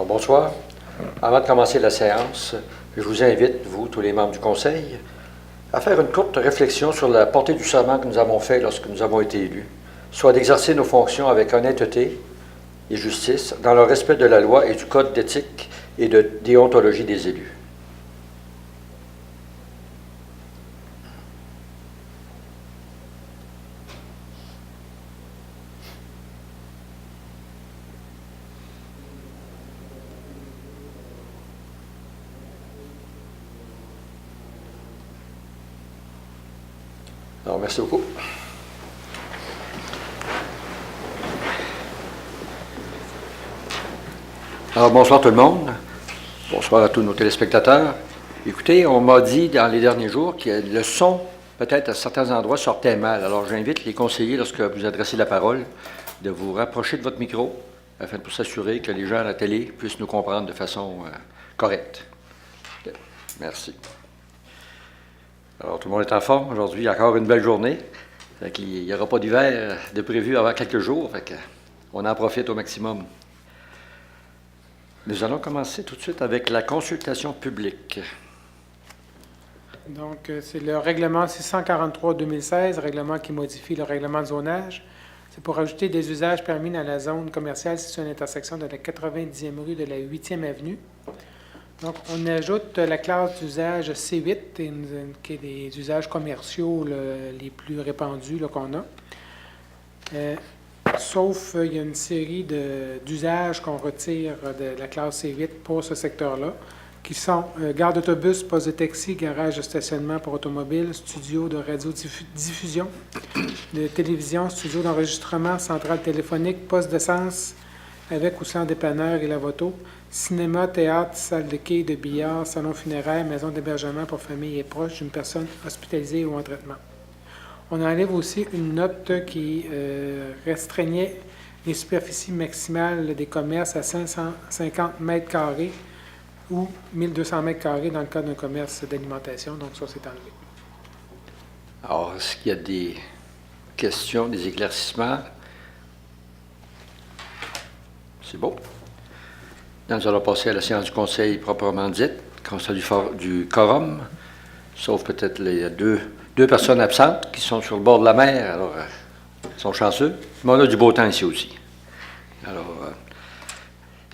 Bonsoir. Avant de commencer la séance, je vous invite, vous, tous les membres du Conseil, à faire une courte réflexion sur la portée du serment que nous avons fait lorsque nous avons été élus, soit d'exercer nos fonctions avec honnêteté et justice, dans le respect de la loi et du code d'éthique et de déontologie des élus. Alors, merci beaucoup. Alors, bonsoir tout le monde. Bonsoir à tous nos téléspectateurs. Écoutez, on m'a dit dans les derniers jours que le son, peut-être à certains endroits, sortait mal. Alors, j'invite les conseillers, lorsque vous adressez la parole, de vous rapprocher de votre micro, afin de s'assurer que les gens à la télé puissent nous comprendre de façon correcte. Merci. Alors, tout le monde est en forme. Aujourd'hui, encore une belle journée. Il n'y aura pas d'hiver de prévu avant quelques jours. On en profite au maximum. Nous allons commencer tout de suite avec la consultation publique. Donc, c'est le règlement 643-2016, règlement qui modifie le règlement de zonage. C'est pour ajouter des usages permis dans la zone commerciale située à l'intersection de la 90e rue de la 8e avenue. Donc, on ajoute la classe d'usage C8, qui est des usages commerciaux les plus répandus qu'on a. Sauf, il y a une série d'usages qu'on retire de la classe C8 pour ce secteur-là, qui sont gare d'autobus, poste de taxi, garage de stationnement pour automobiles, studio de radiodiffusion, de télévision, studio d'enregistrement, centrale téléphonique, poste d'essence avec ou sans dépanneur et lavoto, cinéma, théâtre, salle de quai, de billard, salon funéraire, maison d'hébergement pour famille et proches d'une personne hospitalisée ou en traitement. On enlève aussi une note qui restreignait les superficies maximales des commerces à 550 mètres carrés ou 1200 mètres carrés dans le cas d'un commerce d'alimentation. Donc, ça, c'est enlevé. Alors, est-ce qu'il y a des questions, des éclaircissements? C'est beau. Nous allons passer à la séance du Conseil proprement dite, constat du quorum, sauf peut-être les deux personnes absentes qui sont sur le bord de la mer, alors ils sont chanceux. Mais on a du beau temps ici aussi. Alors,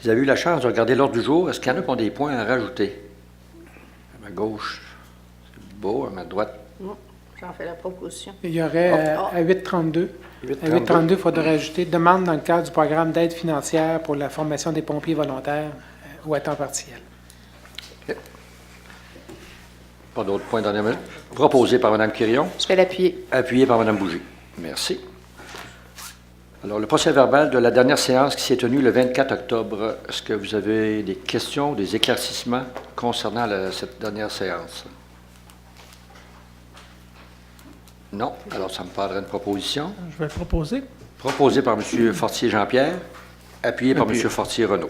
vous avez eu la chance de regarder l'ordre du jour. Est-ce qu'il y en a qui ont des points à rajouter? À ma gauche, c'est beau. À ma droite? Non, j'en fais la proposition. Il y aurait à 832. À 832, il faudrait ajouter demande dans le cadre du programme d'aide financière pour la formation des pompiers volontaires ou à temps partiel. Okay. Pas d'autres points dans la minute. Proposé par Mme Quirion. Je vais l'appuyer. Appuyé par Mme Bougie. Merci. Alors, le procès-verbal de la dernière séance qui s'est tenue le 24 octobre, est-ce que vous avez des questions, des éclaircissements concernant cette dernière séance? Non. Alors, ça me parlerait de proposition. Je vais le proposer. Proposé par M. Fortier Jean-Pierre, appuyé par M. Fortier Renaud.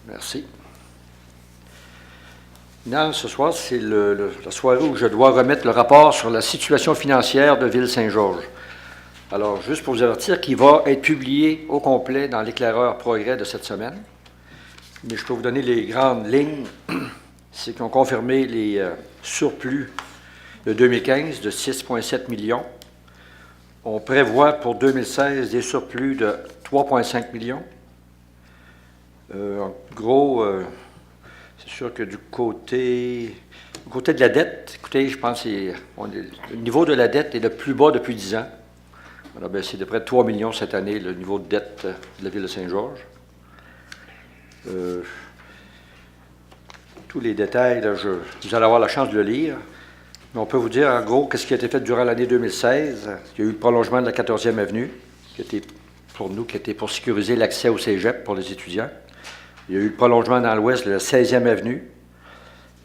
Merci. Maintenant, ce soir, c'est la soirée où je dois remettre le rapport sur la situation financière de Ville-Saint-Georges. Alors, juste pour vous avertir qu'il va être publié au complet dans l'éclaireur Progrès de cette semaine. Mais je peux vous donner les grandes lignes. C'est qu'ils ont confirmé les surplus de 2015 de 6,7 millions. On prévoit pour 2016 des surplus de 3,5 millions. En gros, c'est sûr que du côté de la dette, écoutez, je pense que le niveau de la dette est le plus bas depuis 10 ans. Alors, c'est de près de 3 millions cette année, le niveau de dette de la ville de Saint-Georges. Tous les détails, là, vous allez avoir la chance de le lire. Mais on peut vous dire, en gros, qu'est-ce qui a été fait durant l'année 2016. Il y a eu le prolongement de la 14e avenue, qui était pour sécuriser l'accès au cégep pour les étudiants. Il y a eu le prolongement dans l'ouest de la 16e avenue.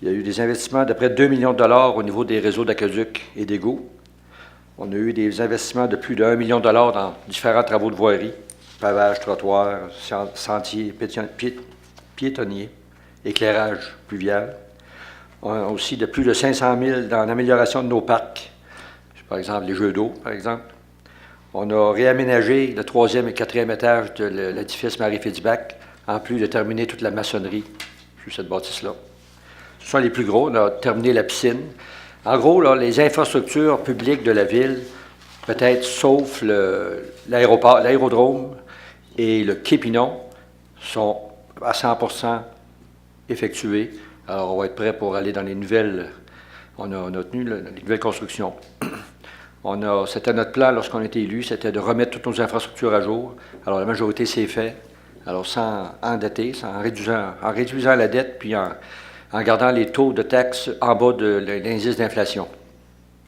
Il y a eu des investissements de près de 2 millions de dollars au niveau des réseaux d'aqueducs et d'égouts. On a eu des investissements de plus de 1 million de dollars dans différents travaux de voirie, pavage, trottoir, sentiers piétonniers, éclairage pluvial. On a aussi de plus de 500 000 dans l'amélioration de nos parcs, par exemple les jeux d'eau, par exemple. On a réaménagé le 3e et 4e étage de l'édifice Marie-Fitzbach, en plus de terminer toute la maçonnerie sur cette bâtisse-là. Ce sont les plus gros. On a terminé la piscine. En gros, là, les infrastructures publiques de la ville, peut-être sauf l'aérodrome et le quai Pinon, sont à 100% effectués. Alors, on va être prêt pour aller dans les nouvelles. On a tenu les nouvelles constructions. C'était notre plan lorsqu'on a été élu, c'était de remettre toutes nos infrastructures à jour. Alors, la majorité s'est fait. Alors, sans endetter, en réduisant la dette, puis en gardant les taux de taxes en bas de l'indice d'inflation.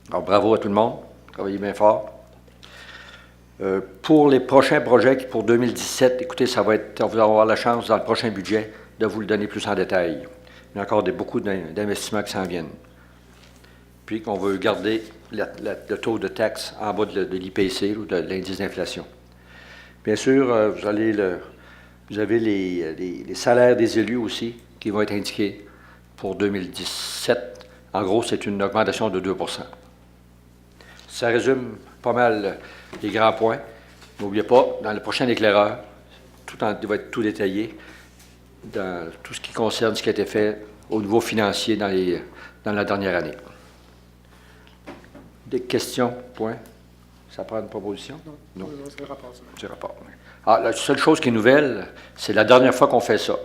Alors, bravo à tout le monde. Travaillez bien fort. Pour les prochains projets, pour 2017, écoutez, on va avoir la chance, dans le prochain budget, de vous le donner plus en détail. Il y a encore beaucoup d'investissements qui s'en viennent. Puis qu'on veut garder le taux de taxe en bas de l'IPC ou de l'indice d'inflation. Bien sûr, vous avez les salaires des élus aussi qui vont être indiqués pour 2017. En gros, c'est une augmentation de 2 %. Ça résume pas mal les grands points. N'oubliez pas, dans le prochain éclaireur, il va être tout détaillé dans tout ce qui concerne ce qui a été fait au niveau financier dans la dernière année. Des questions, point? Ça prend une proposition? Non. C'est le rapport. C'est le rapport, oui. La seule chose qui est nouvelle, c'est la dernière fois qu'on fait ça.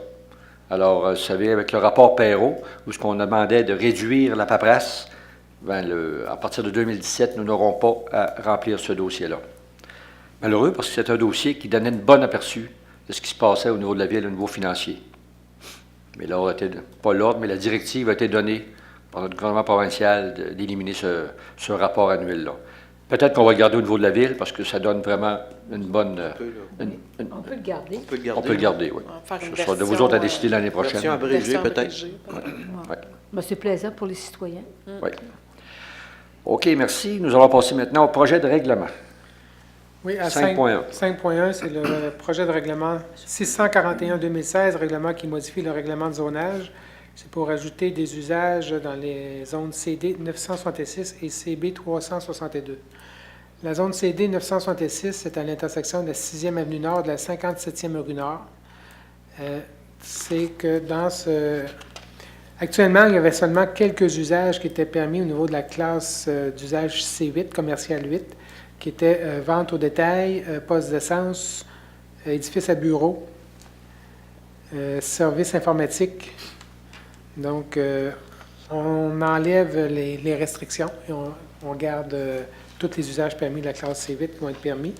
Alors, vous savez, avec le rapport Perrault, où ce qu'on demandait de réduire la paperasse, à partir de 2017, nous n'aurons pas à remplir ce dossier-là. Malheureux, parce que c'est un dossier qui donnait une bonne aperçu de ce qui se passait au niveau de la ville, au niveau financier. Mais là, pas l'ordre, mais la directive a été donnée par notre gouvernement provincial d'éliminer ce rapport annuel-là. Peut-être qu'on va le garder au niveau de la ville, parce que ça donne vraiment une bonne... On peut le garder. On peut le garder, oui. Ce sera de vous autres à décider l'année prochaine. Version abrégée, peut-être. Ouais. Ben, c'est plaisant pour les citoyens. Oui. OK, merci. Nous allons passer maintenant au projet de règlement. Oui, à 5.1. 5.1, c'est le projet de règlement 641-2016, règlement qui modifie le règlement de zonage. C'est pour ajouter des usages dans les zones CD 966 et CB 362. La zone CD 966, c'est à l'intersection de la 6e avenue Nord de la 57e rue Nord. C'est que actuellement, il y avait seulement quelques usages qui étaient permis au niveau de la classe d'usage C8, commercial 8, qui était vente au détail, poste d'essence, édifice à bureau, service informatique. Donc, on enlève les restrictions et on garde tous les usages permis de la classe C8 qui vont être permis.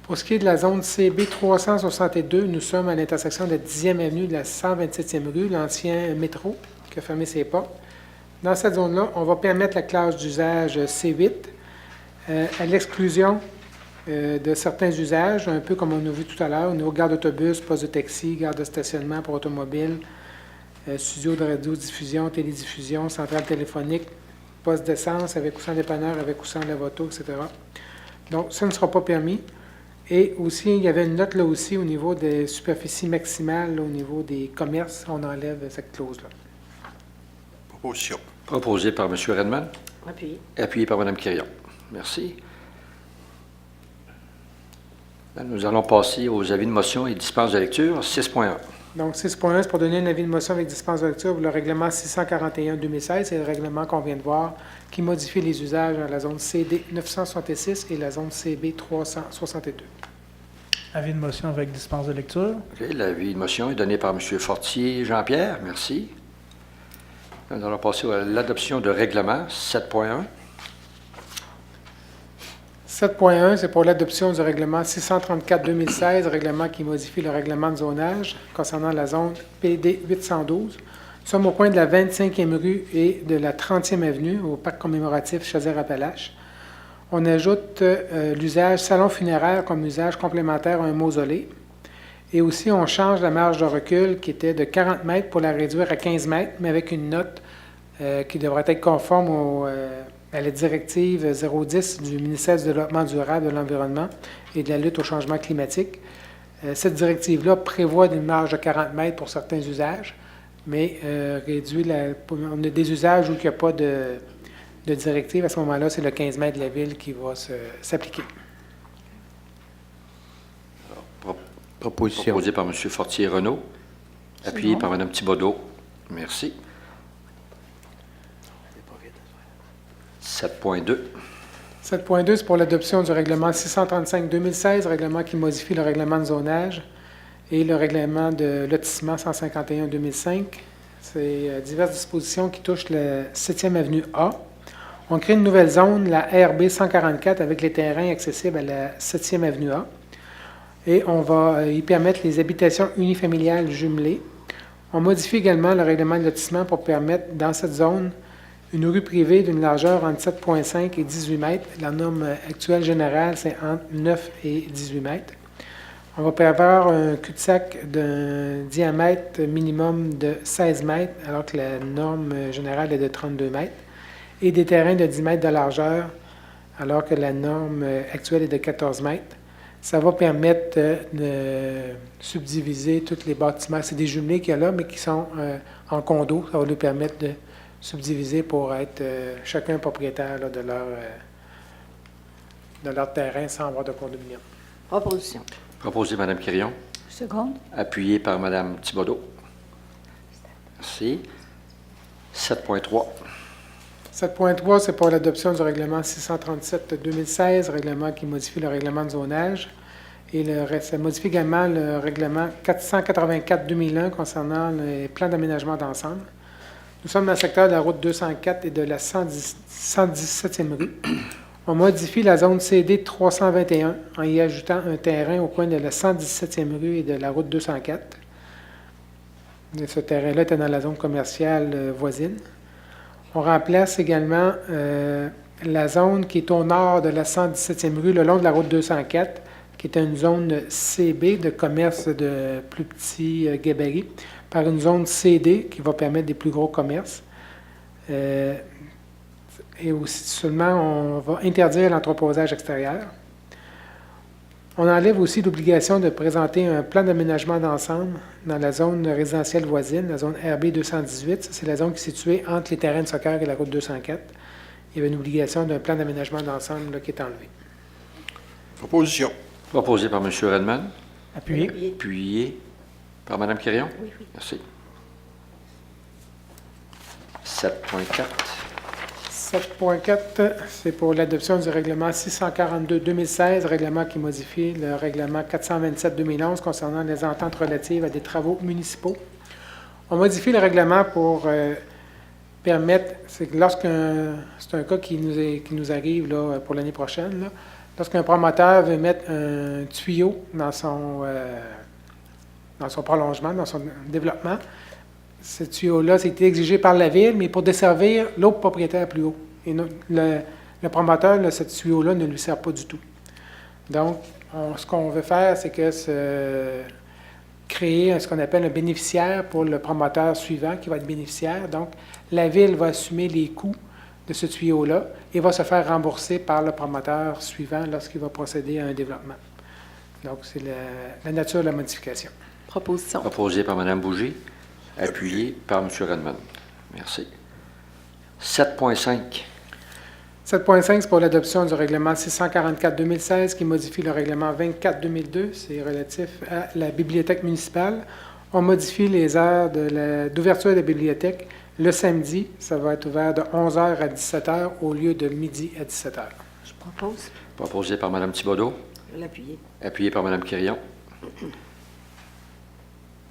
Pour ce qui est de la zone CB 362, nous sommes à l'intersection de la 10e avenue de la 127e rue, l'ancien métro qui a fermé ses portes. Dans cette zone-là, on va permettre la classe d'usage C8 à l'exclusion de certains usages, un peu comme on a vu tout à l'heure, au niveau gare d'autobus, poste de taxi, gare de stationnement pour automobile, studio de radiodiffusion, télédiffusion, centrale téléphonique, poste d'essence avec ou sans dépanneur, avec ou sans lave-auto, etc. Donc, ça ne sera pas permis. Et aussi, il y avait une note là aussi au niveau des superficies maximales, là, au niveau des commerces, on enlève cette clause-là. Proposition. Proposé par M. Redman, Appuyé. appuyé par Mme Quirion. Merci. Là, nous allons passer aux avis de motion et dispense de lecture. 6.1. Donc, 6.1, c'est pour donner un avis de motion avec dispense de lecture pour le règlement 641-2016. C'est le règlement qu'on vient de voir qui modifie les usages dans la zone CD 966 et la zone CB 362. Avis de motion avec dispense de lecture. OK, l'avis de motion est donné par M. Fortier Jean-Pierre. Merci. Nous allons passer à l'adoption de règlement 7.1. 7.1, c'est pour l'adoption du règlement 634-2016, règlement qui modifie le règlement de zonage concernant la zone PD 812. Nous sommes au coin de la 25e rue et de la 30e avenue, au parc commémoratif Chaudière-Appalaches. On ajoute l'usage salon funéraire comme usage complémentaire à un mausolée. Et aussi, on change la marge de recul qui était de 40 mètres pour la réduire à 15 mètres, mais avec une note qui devrait être conforme à la directive 010 du ministère du Développement durable, de l'Environnement et de la lutte au changement climatique. Cette directive-là prévoit une marge de 40 mètres pour certains usages, mais on a des usages où il n'y a pas de directive. À ce moment-là, c'est le 15 mètres de la ville qui va s'appliquer. Proposition. Proposé par M. Fortier-Renaud, appuyé par Mme Thibodeau. Merci. 7.2. 7.2, c'est pour l'adoption du règlement 635-2016, règlement qui modifie le règlement de zonage et le règlement de lotissement 151-2005. C'est diverses dispositions qui touchent la 7e avenue A. On crée une nouvelle zone, la RB 144, avec les terrains accessibles à la 7e avenue A. Et on va y permettre les habitations unifamiliales jumelées. On modifie également le règlement de lotissement pour permettre, dans cette zone, une rue privée d'une largeur entre 7,5 et 18 mètres. La norme actuelle générale, c'est entre 9 et 18 mètres. On va prévoir un cul-de-sac d'un diamètre minimum de 16 mètres, alors que la norme générale est de 32 mètres, et des terrains de 10 mètres de largeur, alors que la norme actuelle est de 14 mètres. Ça va permettre de subdiviser tous les bâtiments. C'est des jumelés qu'il y a là, mais qui sont en condo. Ça va nous permettre de subdiviser pour être chacun propriétaire là, de leur terrain sans avoir de condominium. Proposition. Proposé Mme Quirion, Seconde. appuyé par Mme Thibodeau. Merci. 7.3. 7.3, c'est pour l'adoption du règlement 637-2016, règlement qui modifie le règlement de zonage. Et ça modifie également le règlement 484-2001 concernant les plans d'aménagement d'ensemble. Nous sommes dans le secteur de la route 204 et de la 117e rue. On modifie la zone CD 321 en y ajoutant un terrain au coin de la 117e rue et de la route 204. Et ce terrain-là était dans la zone commerciale voisine. On remplace également la zone qui est au nord de la 117e rue, le long de la route 204, qui est une zone CB de commerce de plus petits gabarits, par une zone CD qui va permettre des plus gros commerces. Et aussi seulement, on va interdire l'entreposage extérieur. On enlève aussi l'obligation de présenter un plan d'aménagement d'ensemble dans la zone résidentielle voisine, la zone RB 218. C'est la zone qui est située entre les terrains de soccer et la route 204. Il y avait une obligation d'un plan d'aménagement d'ensemble là, qui est enlevé. Proposition. Proposé par M. Redman, Appuyé. appuyé par Mme Quirion. Oui, oui. Merci. 7.4. 7.4, c'est pour l'adoption du règlement 642-2016, règlement qui modifie le règlement 427-2011 concernant les ententes relatives à des travaux municipaux. On modifie le règlement pour permettre, c'est que c'est un cas qui nous arrive là, pour l'année prochaine, là, lorsqu'un promoteur veut mettre un tuyau dans son prolongement, dans son développement, ce tuyau-là, c'est exigé par la ville, mais pour desservir l'autre propriétaire plus haut. Et le promoteur, là, ce tuyau-là ne lui sert pas du tout. Donc, ce qu'on veut faire, c'est créer ce qu'on appelle un bénéficiaire pour le promoteur suivant qui va être bénéficiaire. Donc, la ville va assumer les coûts de ce tuyau-là et va se faire rembourser par le promoteur suivant lorsqu'il va procéder à un développement. Donc, c'est la nature de la modification. Proposition. Proposé par Mme Bougie, appuyé par M. Redman. Merci. 7.5. 7.5, c'est pour l'adoption du règlement 644-2016 qui modifie le règlement 24-2002. C'est relatif à la bibliothèque municipale. On modifie les heures d'ouverture de la bibliothèque. Le samedi, ça va être ouvert de 11h à 17h au lieu de midi à 17h. Je propose. Proposé par Mme Thibodeau, Je vais l'appuyer. appuyé par Mme Quirion.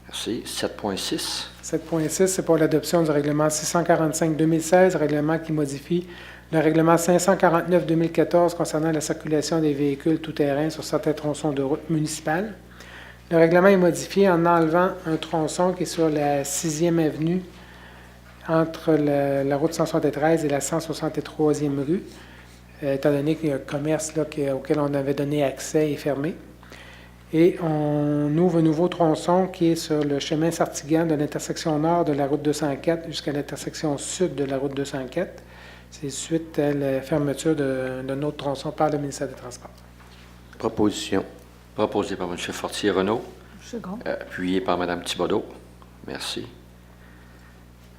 Merci. 7.6. 7.6, c'est pour l'adoption du règlement 645-2016, règlement qui modifie le règlement 549-2014 concernant la circulation des véhicules tout-terrain sur certains tronçons de route municipale. Le règlement est modifié en enlevant un tronçon qui est sur la 6e avenue entre la route 173 et la 163e rue, étant donné qu'il y a un commerce là, auquel on avait donné accès est fermé. Et on ouvre un nouveau tronçon qui est sur le chemin Sartigan de l'intersection nord de la route 204 jusqu'à l'intersection sud de la route 204. C'est suite à la fermeture d'un autre tronçon par le ministère des Transports. Proposition. Proposé par M. Fortier-Renault, Second. appuyé par Mme Thibodeau. Merci.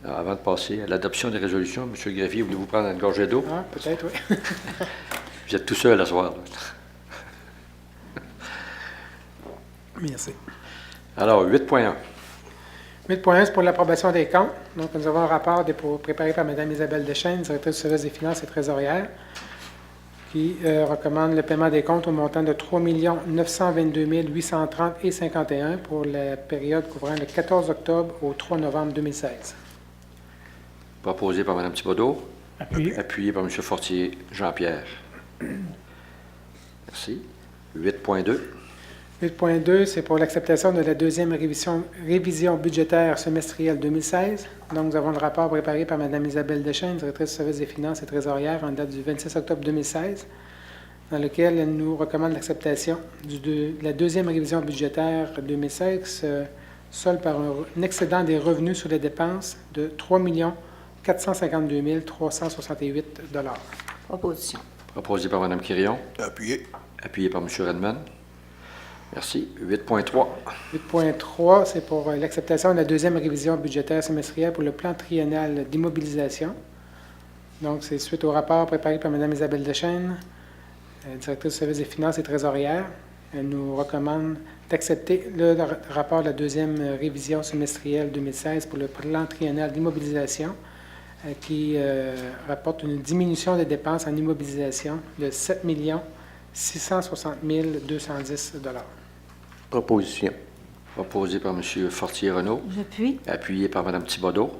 Alors, avant de passer à l'adoption des résolutions, M. Greffier, voulez-vous prendre une gorgée d'eau? Ah, peut-être, oui. Vous êtes tout seul à soir. Merci. Alors, 8.1. 8.1, c'est pour l'approbation des comptes. Donc, nous avons un rapport préparé par Mme Isabelle Deschênes, directrice du service des finances et trésorière, qui recommande le paiement des comptes au montant de 3 922 830 et 51 pour la période couvrant le 14 octobre au 3 novembre 2016. Proposé par Mme Thibodeau, Appuyé. appuyé par M. Fortier Jean-Pierre. Merci. 8.2. 8.2, c'est pour l'acceptation de la deuxième révision budgétaire semestrielle 2016. Donc, nous avons le rapport préparé par Mme Isabelle Deschênes, directrice du service des finances et trésorière, en date du 26 octobre 2016, dans lequel elle nous recommande l'acceptation de la deuxième révision budgétaire 2016, qui se solde par un excédent des revenus sur les dépenses de 3 452 368 $. Proposition. Proposé par Mme Quirion, Appuyé. appuyé par M. Redmond. Merci. 8.3. 8.3, c'est pour l'acceptation de la deuxième révision budgétaire semestrielle pour le plan triennal d'immobilisation. Donc, c'est suite au rapport préparé par Mme Isabelle Deschênes, directrice du service des finances et trésorière. Elle nous recommande d'accepter le rapport de la deuxième révision semestrielle 2016 pour le plan triennal d'immobilisation qui rapporte une diminution des dépenses en immobilisation de 7 660 210 $. Proposition. Proposé par M. Fortier-Renault, J'appuie. appuyé par Mme Thibodeau.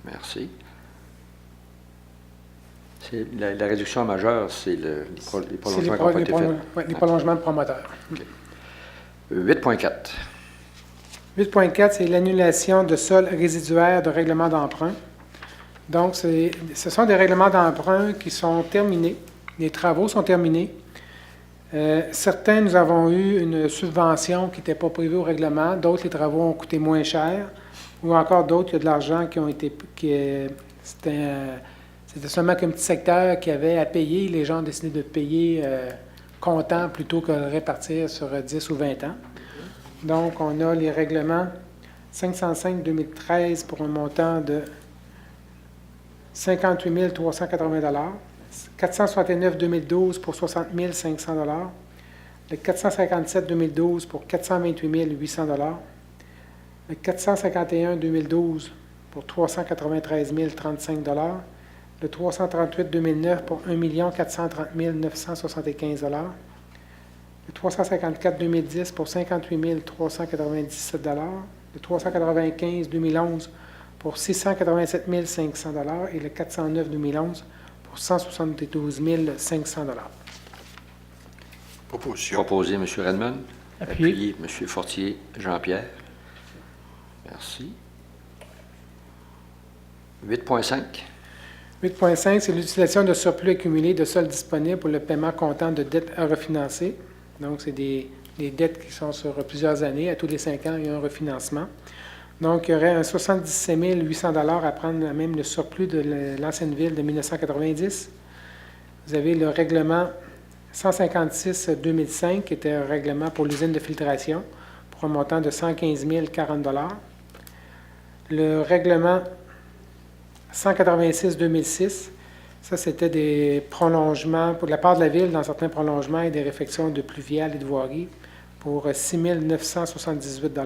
Merci. La réduction majeure, c'est les C'est prolongements qui n'ont pas été faits. les prolongements de promoteurs. 8.4. 8.4, c'est l'annulation de soldes résiduaires de règlements d'emprunt. Donc, ce sont des règlements d'emprunt qui sont terminés. Les travaux sont terminés. Certains, nous avons eu une subvention qui n'était pas prévue au règlement. D'autres, les travaux ont coûté moins cher. Ou encore d'autres, il y a de l'argent qui ont été... C'était seulement qu'un petit secteur qui avait à payer. Les gens ont décidé de payer comptant plutôt que de répartir sur 10 ou 20 ans. Donc, on a les règlements 505-2013 pour un montant de 58 380 $, 469-2012 pour 60 500 $, le 457-2012 pour 428 800 $, le 451-2012 pour 393 035 $, le 338-2009 pour 1 430 975 $, le 354-2010 pour 58 397 $, le 395-2011 pour 687 500 $ et le 409-2011 pour 172 500 $. Proposition. Proposé M. Redmond, Appuyé. appuyé M. Fortier Jean-Pierre. Merci. 8.5. 8.5, c'est l'utilisation de surplus accumulés de soldes disponibles pour le paiement comptant de dettes à refinancer. Donc, c'est des dettes qui sont sur plusieurs années. À tous les 5 ans, il y a un refinancement. Donc, il y aurait un 77 800 $ à prendre même le surplus de l'ancienne ville de 1990. Vous avez le règlement 156-2005, qui était un règlement pour l'usine de filtration, pour un montant de 115 040 $. Le règlement 186-2006, ça, c'était des prolongements pour de la part de la ville dans certains prolongements et des réfections de pluviales et de voiries pour 6 978 $.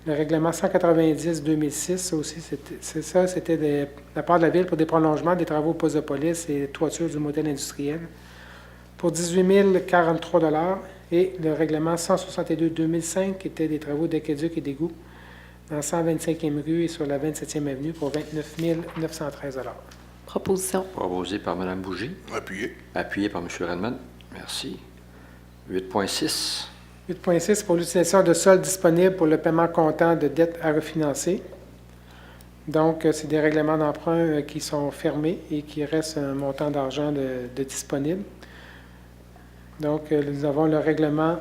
Le règlement 190-2006, ça aussi, c'était de la part de la ville pour des prolongements des travaux Posopolis et toiture du modèle industriel pour 18 043 $. Et le règlement 162-2005, qui était des travaux d'aqueduc et d'égouts dans 125e rue et sur la 27e avenue pour 29 913 $. Proposition. Proposé par Mme Bougie, Appuyé. appuyé par M. Redmond. Merci. 8.6. 8.6 pour l'utilisation de soldes disponibles pour le paiement comptant de dettes à refinancer. Donc, c'est des règlements d'emprunt qui sont fermés et qui reste un montant d'argent de disponible. Donc, nous avons le règlement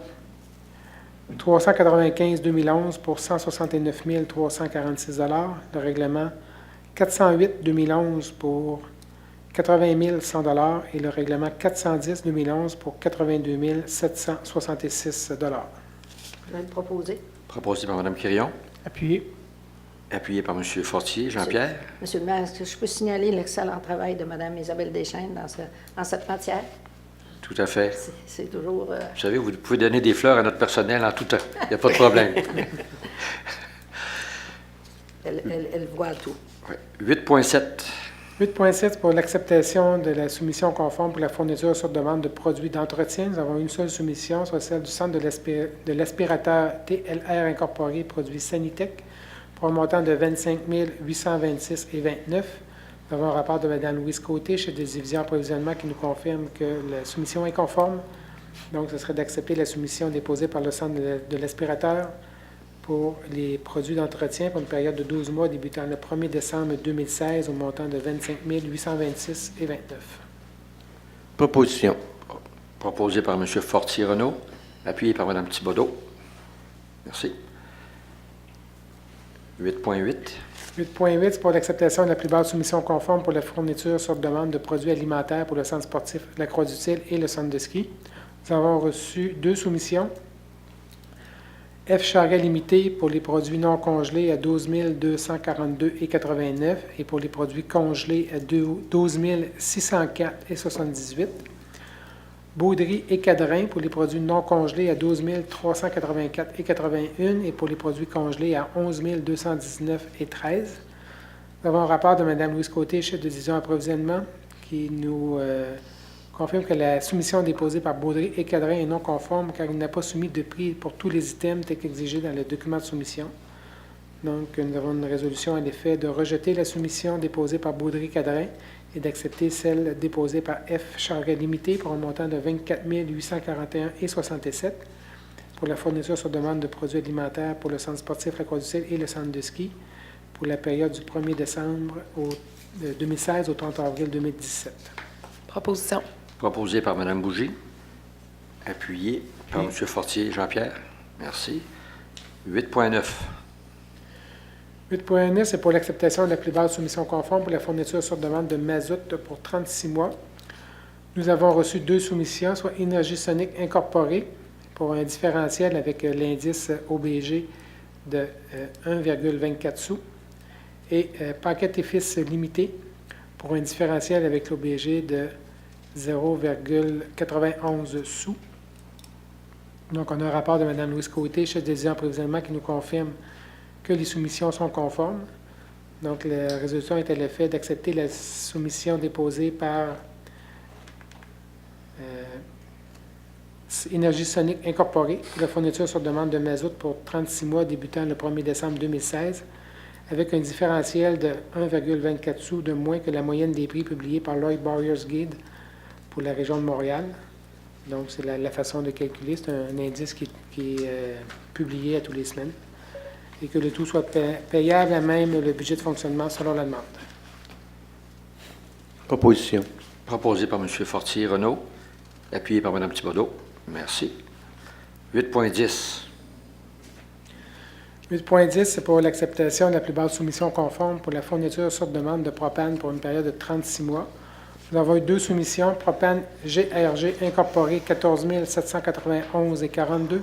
395-2011 pour 169 346 $. Le règlement 408-2011 pour 80 100 $ et le règlement 410-2011 pour 82 766 $. Je vais le proposer. Proposé par Mme Quirion. Appuyé. Appuyé par M. Fortier. Jean-Pierre. Monsieur le maire, est-ce que je peux signaler l'excellent travail de Mme Isabelle Deschênes dans cette matière? Tout à fait. C'est toujours... Vous savez, vous pouvez donner des fleurs à notre personnel en tout temps. Il n'y a pas de problème. elle voit tout. Ouais. 8.7. 8.7 pour l'acceptation de la soumission conforme pour la fourniture sur demande de produits d'entretien. Nous avons une seule soumission, soit celle du centre de l'aspirateur TLR Incorporé, produit Sanitec, pour un montant de 25 826,29 $. Nous avons un rapport de Mme Louise Côté, chef de division approvisionnement, qui nous confirme que la soumission est conforme. Donc, ce serait d'accepter la soumission déposée par le centre de l'aspirateur pour les produits d'entretien pour une période de 12 mois débutant le 1er décembre 2016 au montant de 25 826,29 $. Proposition. Proposé par M. Fortier-Renaud. Appuyé par Mme Thibodeau. Merci. 8.8. 8.8, c'est pour l'acceptation de la plus basse soumission conforme pour la fourniture sur demande de produits alimentaires pour le centre sportif La Croix-du-Til et le centre de ski. Nous avons reçu 2 soumissions. F. Charret Limité pour les produits non congelés à 12 242,89 et pour les produits congelés à 12 604,78. Baudry et Cadrin pour les produits non congelés à 12 384,81 et pour les produits congelés à 11 219,13. Nous avons un rapport de Mme Louise Côté, chef de division approvisionnement, qui nous confirme que la soumission déposée par Baudry et Cadrin est non conforme car il n'a pas soumis de prix pour tous les items tels qu'exigés dans le document de soumission. Donc, nous avons une résolution à l'effet de rejeter la soumission déposée par Baudry et Cadrin et d'accepter celle déposée par F. Charret Limité pour un montant de 24 841,67 pour la fourniture sur demande de produits alimentaires pour le centre sportif La Croix-du-Til et le centre de ski pour la période du 1er décembre 2016 au 30 avril 2017. Proposition. Proposé par Mme Bougie. Appuyé par M. Fortier. Jean-Pierre. Merci. 8.9. 8.9, c'est pour l'acceptation de la plus basse soumission conforme pour la fourniture sur demande de mazout pour 36 mois. Nous avons reçu 2 soumissions, soit Énergie Sonique Incorporée pour un différentiel avec l'indice OBG de 1,24 sous et Paquet et Fils Limité pour un différentiel avec l'OBG de 0,91 sous. Donc, on a un rapport de Mme Louise Côté, chef de division approvisionnement, qui nous confirme que les soumissions sont conformes. Donc, la résolution est à l'effet d'accepter la soumission déposée par Énergie Sonique Incorporée pour la fourniture sur demande de mazout pour 36 mois débutant le 1er décembre 2016 avec un différentiel de 1,24 sous de moins que la moyenne des prix publiés par Lloyd Bowyer's Guide pour la région de Montréal. Donc, c'est la façon de calculer. C'est un indice qui est publié à tous les semaines. Et que le tout soit payable à même le budget de fonctionnement selon la demande. Proposition. Proposé par M. Fortier-Renaud. Appuyé par Mme Thibodeau. Merci. 8.10. 8.10, c'est pour l'acceptation de la plus basse soumission conforme pour la fourniture sur demande de propane pour une période de 36 mois. Nous avons eu 2 soumissions. Propane GRG Incorporé, 14 791,42.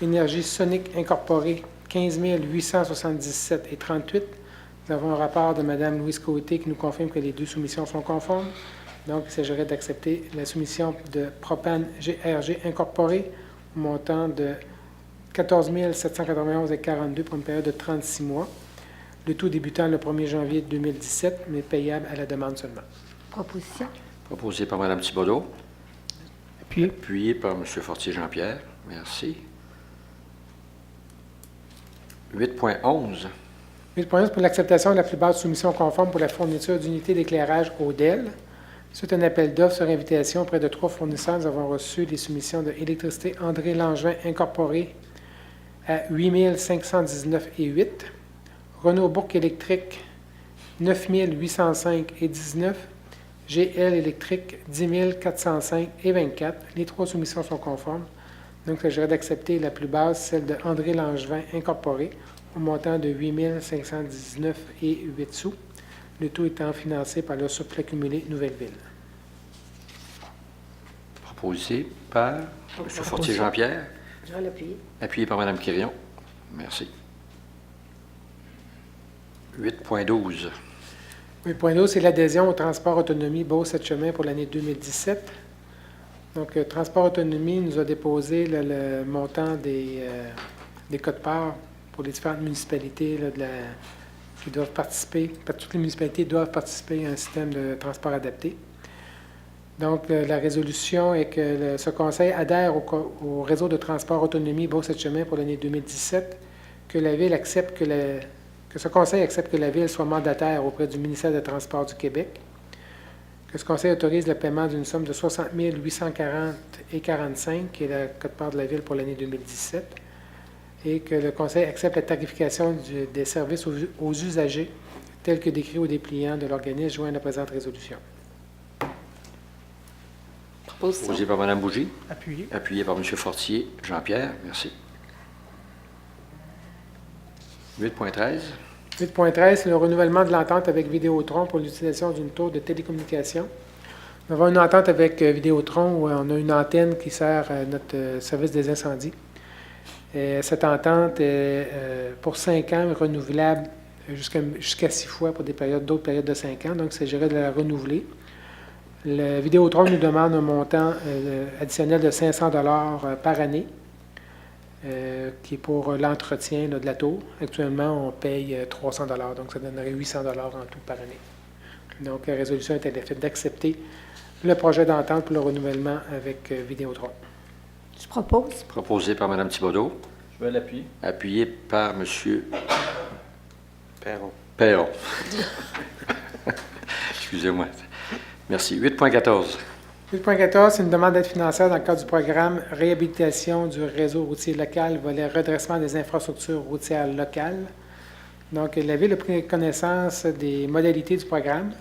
Énergie Sonique Incorporée, 15 877,38. Nous avons un rapport de Mme Louise Côté qui nous confirme que les 2 soumissions sont conformes. Donc, il s'agirait d'accepter la soumission de Propane GRG Incorporé au montant de 14 791,42 pour une période de 36 mois. Le tout débutant le 1er janvier 2017, mais payable à la demande seulement. Proposition. Proposé par Mme Thibodeau. Appuyé. Appuyé par M. Fortier-Jean-Pierre. Merci. 8.11. 8.11 pour l'acceptation de la plus basse soumission conforme pour la fourniture d'unités d'éclairage ODEL. Suite à un appel d'offres sur invitation auprès de 3 fournisseurs, nous avons reçu les soumissions de Électricité André Langevin Incorporé à 8 519,8. Renault Bourque Électrique, 9 805,19. GL Électrique, 10 405,24. Les 3 soumissions sont conformes. Donc, il s'agirait d'accepter la plus basse, celle de André Langevin Incorporé, au montant de 8 519,08 sous, le tout étant financé par le surplus cumulé Nouvelle-Ville. Proposé par M. Fortier Jean-Pierre, Je vais l'appuyer. appuyé par Mme Quirion. Merci. 8.12. 8.12, c'est l'adhésion au transport autonomie Beauce-7 pour l'année 2017. Donc, Transport Autonomie nous a déposé le montant des quotes-parts pour les différentes municipalités là, qui doivent participer. Toutes les municipalités doivent participer à un système de transport adapté. Donc, la résolution est que ce conseil adhère au réseau de transport autonomie Beauce-7 pour l'année 2017, que la Ville accepte que ce conseil accepte que la Ville soit mandataire auprès du ministère des Transports du Québec, que ce conseil autorise le paiement d'une somme de 60 840,45 qui est la quote-part de la Ville pour l'année 2017, et que le conseil accepte la tarification des services aux usagers tels que décrits au dépliant de l'organisme joint à la présente résolution. Proposition. Proposé par Mme Bougie, Appuyé. appuyé par M. Fortier Jean-Pierre. Merci. 8.13. 8.13, c'est le renouvellement de l'entente avec Vidéotron pour l'utilisation d'une tour de télécommunication. Nous avons une entente avec Vidéotron où on a une antenne qui sert à notre service des incendies. Et cette entente est pour 5 ans, renouvelable jusqu'à 6 fois pour d'autres périodes de 5 ans. Donc, il s'agirait de la renouveler. Le Vidéotron nous demande un montant additionnel de 500 $ par année, qui est pour l'entretien de la tour. Actuellement, on paye 300 $, donc ça donnerait 800 $ en tout par année. Donc, la résolution est à l'effet d'accepter le projet d'entente pour le renouvellement avec Vidéotron. Je propose. Proposé par Mme Thibodeau, Je vais l'appuyer. appuyé par M. Perron. Perron. Excusez-moi. Merci. 8.14. 8.14, c'est une demande d'aide financière dans le cadre du programme Réhabilitation du réseau routier local, volet redressement des infrastructures routières locales. Donc, la Ville a pris connaissance des modalités du programme.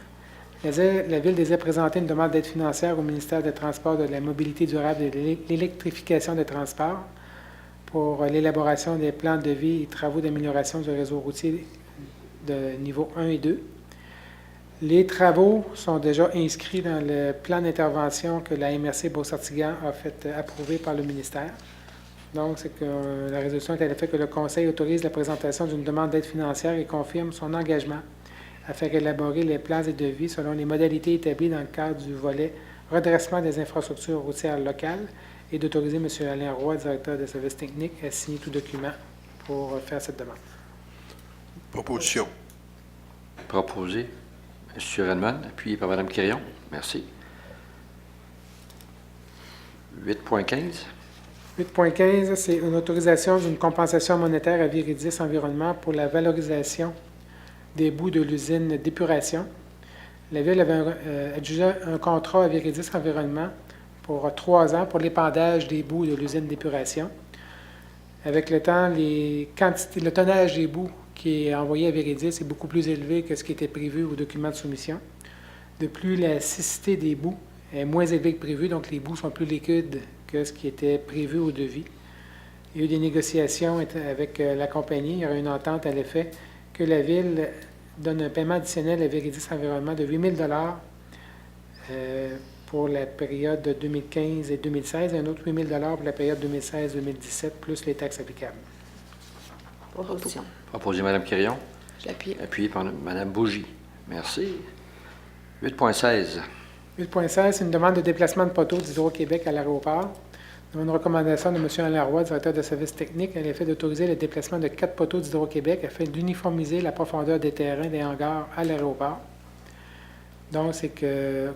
La Ville désire présenter une demande d'aide financière au ministère des Transports, de la Mobilité durable et de l'électrification des transports pour l'élaboration des plans de vie et travaux d'amélioration du réseau routier de niveau 1 et 2. Les travaux sont déjà inscrits dans le plan d'intervention que la MRC Beauce-Artigan a fait approuver par le ministère. Donc, c'est que la résolution est à l'effet que le Conseil autorise la présentation d'une demande d'aide financière et confirme son engagement à faire élaborer les plans et devis selon les modalités établies dans le cadre du volet redressement des infrastructures routières locales et d'autoriser M. Alain Roy, directeur des services techniques, à signer tout document pour faire cette demande. Proposition. Proposé. M. Redmond, appuyé par Mme Quirion. Merci. 8.15. 8.15, c'est une autorisation d'une compensation monétaire à Viridis Environnement pour la valorisation des boues de l'usine d'épuration. La Ville avait adjugé un contrat à Viridis Environnement pour 3 ans pour l'épandage des boues de l'usine d'épuration. Avec le temps, le tonnage des boues qui est envoyé à Viridis est beaucoup plus élevé que ce qui était prévu au document de soumission. De plus, la cécité des boues est moins élevée que prévu, donc les boues sont plus liquides que ce qui était prévu au devis. Il y a eu des négociations avec la compagnie. Il y aura une entente à l'effet que la Ville donne un paiement additionnel à Viridis Environnement de 8 000 $ pour la période de 2015 et 2016, et un autre 8 000 $ pour la période 2016-2017, plus les taxes applicables. Proposition. Proposé Mme Quirion, Je l'appuie. appuyé par Mme Bougie. Merci. 8.16. 8.16, c'est une demande de déplacement de poteaux d'Hydro-Québec à l'aéroport. Nous avons une recommandation de M. Alain Roy, directeur de services techniques, à l'effet d'autoriser le déplacement de 4 poteaux d'Hydro-Québec afin d'uniformiser la profondeur des terrains des hangars à l'aéroport. Donc, c'est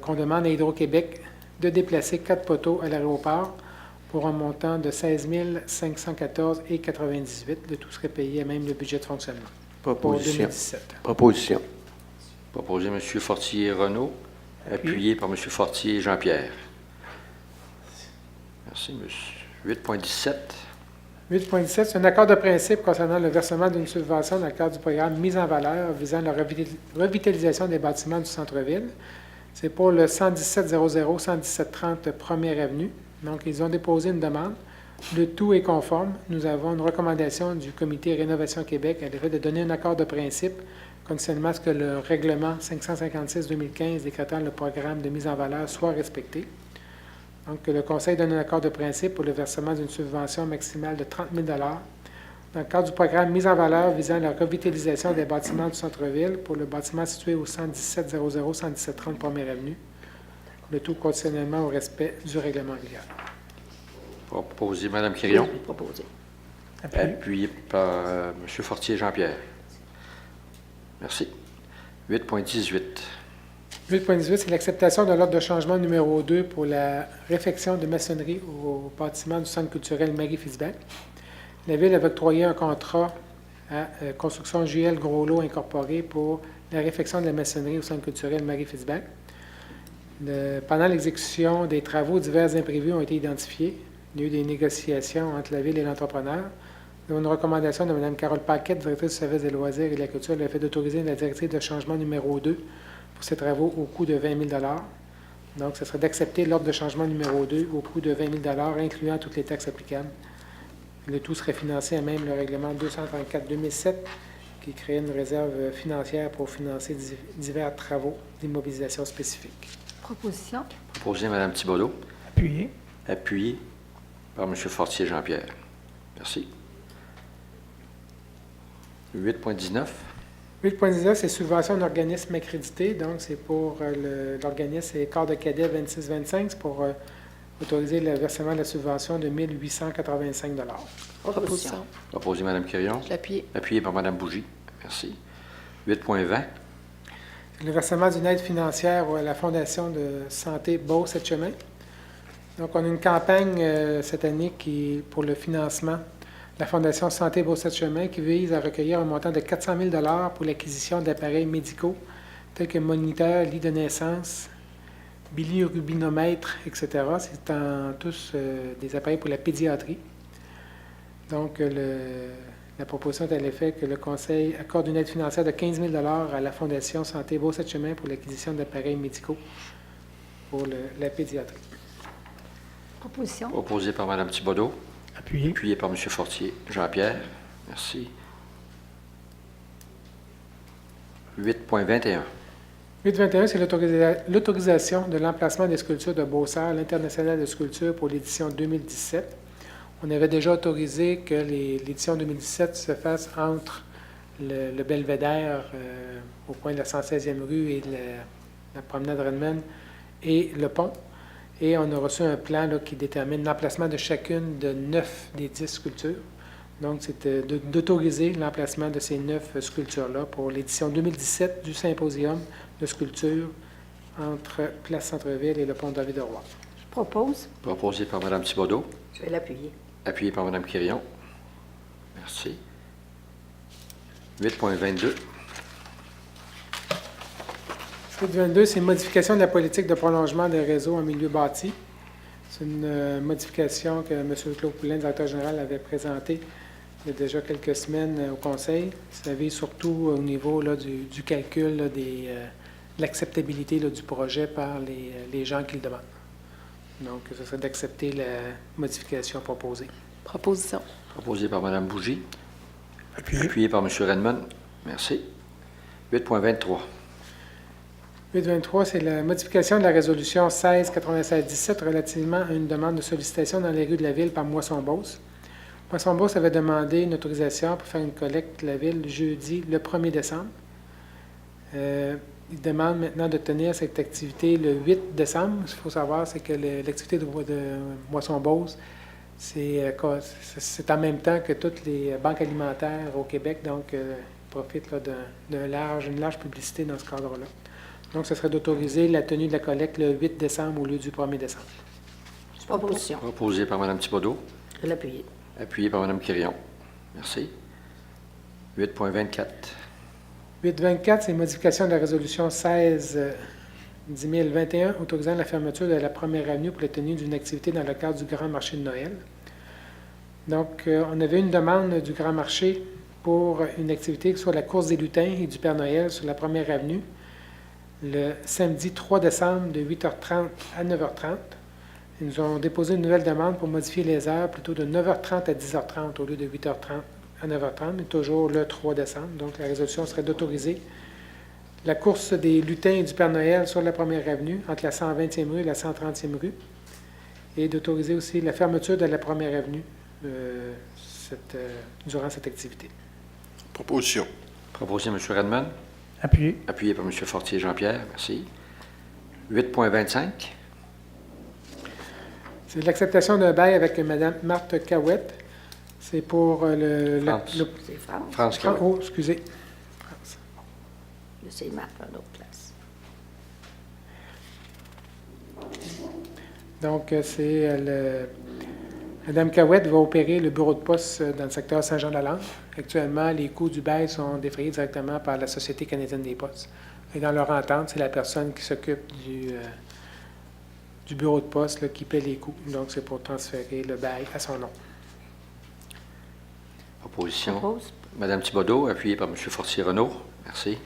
qu'on demande à Hydro-Québec de déplacer 4 poteaux à l'aéroport pour un montant de 16 514,98 $. Le tout serait payé à même le budget de fonctionnement pour Proposition. 2017. Proposition. Proposé M. Fortier-Renaud, appuyé par M. Fortier-Jean-Pierre. Merci, M. 8.17. 8.17, c'est un accord de principe concernant le versement d'une subvention dans le cadre du programme Mise en valeur visant la revitalisation des bâtiments du centre-ville. C'est pour le 11700, 11730 Première Avenue. Donc, ils ont déposé une demande. Le tout est conforme. Nous avons une recommandation du Comité Rénovation Québec à l'effet de donner un accord de principe conditionnellement à ce que le règlement 556-2015 décrétant le programme de mise en valeur soit respecté. Donc, le Conseil donne un accord de principe pour le versement d'une subvention maximale de 30 000 dans le cadre du programme mise en valeur visant la revitalisation des bâtiments du centre-ville pour le bâtiment situé au 11700-11730 Première Avenue. Le tout conditionnellement au respect du règlement en vigueur. Proposé Mme Quirion. Proposé. Appuyé. Appuyé par M. Fortier Jean-Pierre. Merci. 8.18. 8.18, c'est l'acceptation de l'ordre de changement numéro 2 pour la réfection de maçonnerie au bâtiment du Centre culturel Marie-Fisbach. La Ville avait octroyé un contrat à Construction JL Gros-Lot Incorporé pour la réfection de la maçonnerie au Centre culturel Marie-Fisbach. Pendant l'exécution des travaux, divers imprévus ont été identifiés. Il y a eu des négociations entre la Ville et l'entrepreneur. Nous avons une recommandation de Mme Carole Paquette, directrice du service des loisirs et de la culture, le fait d'autoriser la directive de changement numéro 2 pour ces travaux au coût de 20 000 Donc, ce serait d'accepter l'ordre de changement numéro 2 au coût de 20 000 incluant toutes les taxes applicables. Le tout serait financé à même le règlement 234-2007 qui crée une réserve financière pour financer divers travaux d'immobilisation spécifiques. Proposition. Proposé Mme Thibodeau. Appuyé. Appuyé par M. Fortier Jean-Pierre. Merci. 8.19. 8.19, c'est subvention d'un organisme accrédité. Donc, c'est pour l'organisme, c'est Corps de cadet 2625. C'est pour autoriser le versement de la subvention de 1 885 Proposition. Proposé Mme Quirion. Je l'appuie. Appuyé par Mme Bougie. Merci. 8.20. Le versement d'une aide financière à la Fondation de santé Beauce-Cette-Chemin. Donc, on a une campagne cette année pour le financement de la Fondation Santé Beauce-Cette-Chemin qui vise à recueillir un montant de 400 000 pour l'acquisition d'appareils médicaux tels que moniteurs, lit de naissance, bilirubinomètre, etc. C'est tous des appareils pour la pédiatrie. Donc, la proposition est à l'effet que le Conseil accorde une aide financière de 15 000 à la Fondation Santé Beauce-Cette-Chemin pour l'acquisition d'appareils médicaux pour la pédiatrie. Proposition. Proposé par Mme Thibodeau. Appuyé. Appuyé par M. Fortier Jean-Pierre. Merci. 8.21. 8.21, c'est l'autorisation de l'emplacement des sculptures de Beaucear, l'International de sculpture pour l'édition 2017. On avait déjà autorisé que l'édition 2017 se fasse entre le Belvédère au coin de la 116e rue et la promenade Redmond et le pont. Et on a reçu un plan qui détermine l'emplacement de chacune de 9 des 10 sculptures. Donc, c'est d'autoriser l'emplacement de ces 9 sculptures-là pour l'édition 2017 du symposium de sculpture entre Place Centre-Ville et le pont David-Roy. Je propose. Proposé par Mme Thibodeau. Je vais l'appuyer. Appuyé par Mme Quirion. Merci. 8.22. 8.22, c'est une modification de la politique de prolongement des réseaux en milieu bâti. C'est une modification que M. Claude Poulin, directeur général, avait présentée il y a déjà quelques semaines au Conseil. Ça vise surtout au niveau du calcul de l'acceptabilité du projet par les gens qui le demandent. Donc, ce serait d'accepter la modification proposée. Proposition. Proposé par Mme Bougie. Appuyé. Appuyé par M. Redmond. Merci. 8.23. 8.23, c'est la modification de la résolution 1696-17 relativement à une demande de sollicitation dans les rues de la Ville par Moisson-Beauce. Moisson-Beauce avait demandé une autorisation pour faire une collecte de la Ville jeudi le 1er décembre. Il demande maintenant de tenir cette activité le 8 décembre. Ce qu'il faut savoir, c'est que l'activité de Moisson-Beauce, c'est en même temps que toutes les banques alimentaires au Québec, donc ils profitent d'une large publicité dans ce cadre-là. Donc, ce serait d'autoriser la tenue de la collecte le 8 décembre au lieu du 1er décembre. Proposition. Proposé par Mme Thibodeau. Je vais l'appuyer. Appuyé par Mme Quirion. Merci. 8.24. 8.24, c'est une modification de la résolution 16-10-021 autorisant la fermeture de la première avenue pour la tenue d'une activité dans le cadre du Grand Marché de Noël. Donc, on avait une demande du Grand Marché pour une activité sur la course des lutins et du Père Noël sur la première avenue le samedi 3 décembre de 8h30 à 9h30. Ils nous ont déposé une nouvelle demande pour modifier les heures plutôt de 9h30 à 10h30 au lieu de 8h30 à 9h30, mais toujours le 3 décembre. Donc, la résolution serait d'autoriser la course des lutins et du Père Noël sur la première avenue, entre la 120e rue et la 130e rue, et d'autoriser aussi la fermeture de la première avenue durant cette activité. Proposition. Proposé M. Redmond, Appuyé. appuyé par M. Fortier Jean-Pierre. Merci. 8.25. C'est l'acceptation d'un bail avec Mme Marthe Cahouette. C'est pour France. C'est France. France Cahouette. Oh, excusez. France. Le CIMAP à d'autres places. Donc, Mme Cahouette va opérer le bureau de poste dans le secteur Saint-Jean-de-Lande. Actuellement, les coûts du bail sont défrayés directement par la Société canadienne des postes. Et dans leur entente, c'est la personne qui s'occupe du bureau de poste là, qui paie les coûts. Donc, c'est pour transférer le bail à son nom. Opposition. Propose. Mme Thibodeau, appuyée par M. Fortier-Renaud. Merci.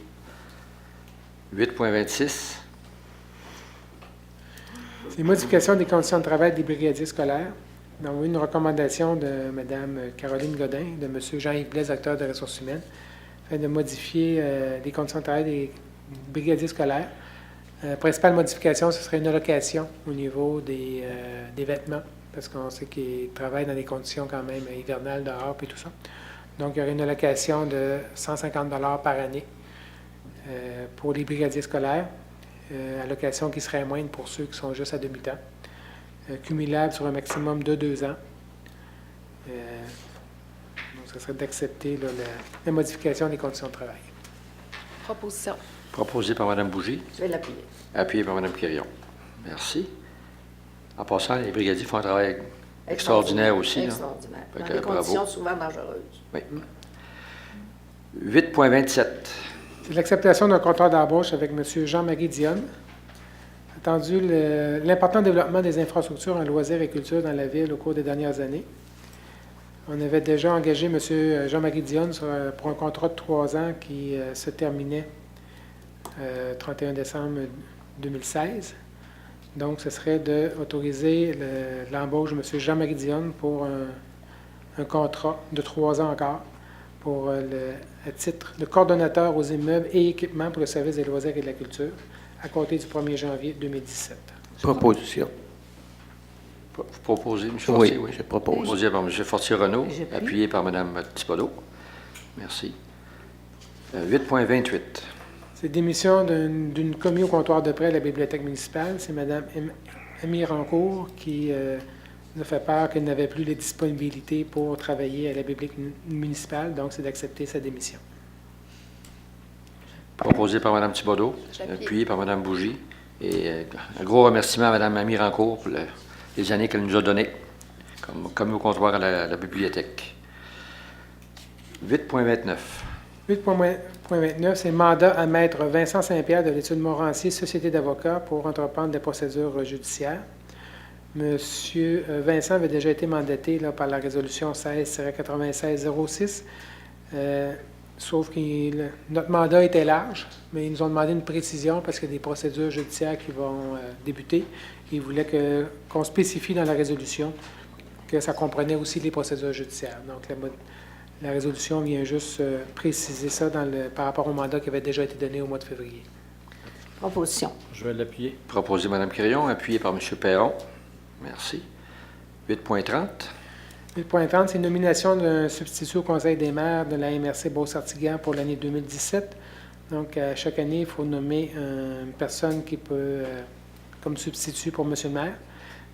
8.26. C'est modification des conditions de travail des brigadiers scolaires. Nous avons eu une recommandation de Mme Caroline Godin, de M. Jean-Yves Blaise, directeur des ressources humaines, afin de modifier les conditions de travail des brigadiers scolaires. Principale modification, ce serait une allocation au niveau des vêtements, parce qu'on sait qu'ils travaillent dans des conditions quand même hivernales dehors et tout ça. Donc, il y aurait une allocation de 150 $ par année pour les brigadiers scolaires, allocation qui serait moindre pour ceux qui sont juste à demi-temps, cumulable sur un maximum de 2 ans. Donc, ce serait d'accepter là, la modification des conditions de travail. Proposition. Proposé par Mme Bougie, Je vais l'appuyer. appuyé par Mme Quirion. Merci. En passant, les brigadiers font un travail extraordinaire aussi. Là. Extraordinaire. Fait Dans que des bravo. conditions souvent dangereuses. Oui. 8.27. C'est l'acceptation d'un contrat d'embauche avec M. Jean-Marie Dionne. Attendu l'important développement des infrastructures en loisirs et culture dans la ville au cours des dernières années. On avait déjà engagé M. Jean-Marie Dionne pour un contrat de 3 ans qui se terminait 31 décembre 2016. Donc, ce serait d'autoriser l'embauche de M. Jean-Marie Dionne pour un contrat de 3 ans encore pour à titre de coordonnateur aux immeubles et équipements pour le service des loisirs et de la culture à compter du 1er janvier 2017. Proposition. Vous proposez, M. Fortier? Oui, je propose. Proposé par M. Fortier-Renaud, J'appuie. appuyé par Mme Thibodeau. Merci. 8.28. C'est démission d'une commis au comptoir de prêt à la bibliothèque municipale. C'est Mme Amie Rancourt qui nous a fait part qu'elle n'avait plus les disponibilités pour travailler à la bibliothèque municipale, donc c'est d'accepter sa démission. Proposé par Mme Thibodeau, J'appuie. appuyé par Mme Bougie. Et un gros remerciement à Mme Amie Rancourt pour les années qu'elle nous a données comme au comptoir à la bibliothèque. 8.29. 8.29, c'est mandat à maître Vincent Saint-Pierre de l'étude Morancier, Société d'avocats, pour entreprendre des procédures judiciaires. Monsieur Vincent avait déjà été mandaté là, par la résolution 16-9606, sauf que notre mandat était large, mais ils nous ont demandé une précision parce qu'il y a des procédures judiciaires qui vont débuter. Ils voulaient qu'on spécifie dans la résolution que ça comprenait aussi les procédures judiciaires. Donc, la résolution vient juste préciser ça par rapport au mandat qui avait déjà été donné au mois de février. Proposition. Je vais l'appuyer. Proposé Mme Quirion, appuyé par M. Perron. Merci. 8.30. 8.30, c'est une nomination d'un substitut au Conseil des maires de la MRC Beauce-Artigan pour l'année 2017. Donc, à chaque année, il faut nommer une personne qui peut, comme substitut pour M. le maire.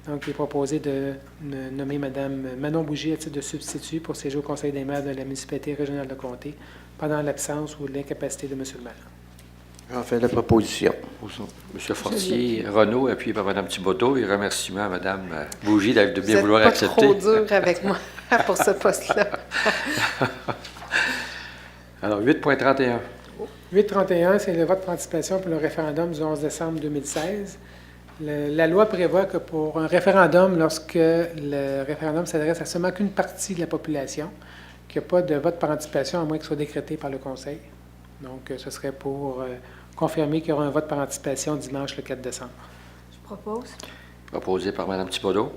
Donc, il est proposé de nommer Mme Manon Bougie à titre de substitut pour siéger au Conseil des maires de la municipalité régionale de Comté pendant l'absence ou l'incapacité de M. le maire. J'en fais la proposition. M. Fortier-Renaud, appuyé par Mme Thibodeau, et remerciements à Mme Bougie de Vous bien êtes vouloir pas accepter. trop dur avec moi pour ce poste-là. Alors, 8.31. 8.31, c'est le vote de participation pour le référendum du 11 décembre 2016. La loi prévoit que pour un référendum, lorsque le référendum s'adresse à seulement qu'une partie de la population, qu'il n'y a pas de vote par anticipation à moins qu'il soit décrété par le Conseil. Donc, ce serait pour confirmer qu'il y aura un vote par anticipation dimanche le 4 décembre. Je propose. Proposé par Mme Thibodeau,